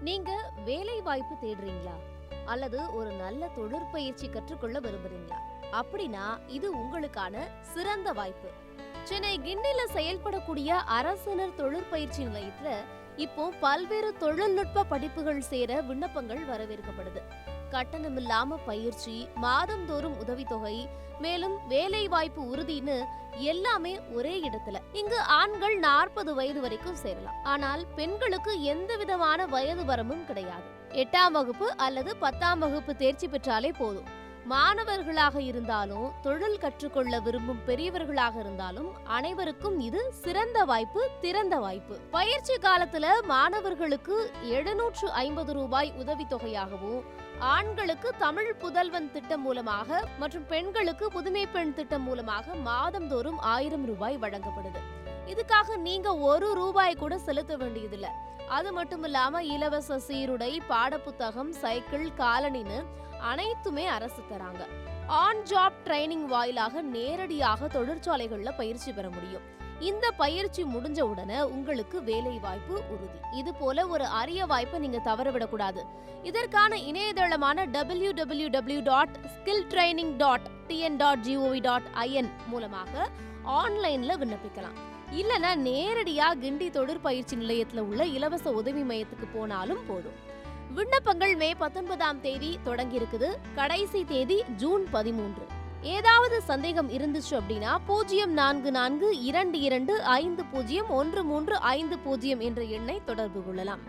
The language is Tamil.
நீங்க வேலை வாய்ப்பு தேடுறீங்களா அல்லது ஒரு நல்ல தொழிற்பயிற்சி கற்றுக்கொள்ள விரும்புறீங்களா? அப்படின்னா இது உங்களுக்கான சிறந்த வாய்ப்பு. சென்னை கிண்டில செயல்படக்கூடிய அரசினர் தொழிற்பயிற்சி நிலையத்துல இப்போ பல்வேறு தொழில்நுட்ப படிப்புகள் சேர விண்ணப்பங்கள் வரவேற்கப்படுது. கட்டணமில்லாம பயிற்சி, மாதந்தோறும் உதவித்தொகை, மேலும் வேலை வாய்ப்பு உறுதின்னு எல்லாமே ஒரே இடத்துல. இங்கு ஆண்கள் 40 வயது வரைக்கும் சேரலாம். ஆனால் பெண்களுக்கு எந்த விதமான வயது வரம்பும் கிடையாது. 8ஆம் வகுப்பு அல்லது 10ஆம் வகுப்பு தேர்ச்சி பெற்றாலே போதும். மாணவர்களாக இருந்தாலும் தொழில் கற்றுக்கொள்ள விரும்பும் பெரியவர்களாக இருந்தாலும் அனைவருக்கும் இது சிறந்த வாய்ப்பு, திறந்த வாய்ப்பு. பயிற்சி காலத்துல மாணவர்களுக்கு 750 ரூபாய் உதவித்தொகையாகவும், ஆண்களுக்கு தமிழ் புதல்வன் திட்டம் மூலமாக மற்றும் பெண்களுக்கு புதுமை பெண் திட்டம் மூலமாக மாதந்தோறும் 1000 ரூபாய் வழங்கப்படுது. இதுக்காக நீங்க 1 ரூபாய் கூட செலுத்த வேண்டியதில்லை. அது மட்டும் இல்லாம இலவச சீருடை, பாடப்புத்தகம், சைக்கிள், காலணின்னு அனைத்துமே அரசு தராங்க. ஆன் ஜாப் ட்ரைனிங் வாயிலாக நேரடியாக தொழிற்சாலைகள்ல பயிற்சி பெற முடியும். இந்த பயிற்சி முடிஞ்ச உடனே உங்களுக்கு வேலை வாய்ப்பு உறுதி. இது போல ஒரு அரிய வாய்ப்பை நீங்க தவறவிடக்கூடாது. இதற்கான இணையதளமான www.skilltraining.tn.gov.in மூலமாக ஆன்லைன்ல விண்ணப்பிக்கலாம். இல்லனா நேரடியா கிண்டி தொழிற்பயிற்சி நிலையத்துல உள்ள இலவச உதவி மையத்துக்கு போனாலும் போதும். விண்ணப்பங்கள் மே 19ஆம் தேதி தொடங்கி இருக்குது. கடைசி தேதி ஜூன் 13. ஏதாவது சந்தேகம் இருந்துச்சு அப்படின்னா 0442250135 என்ற எண்ணை தொடர்பு கொள்ளலாம்.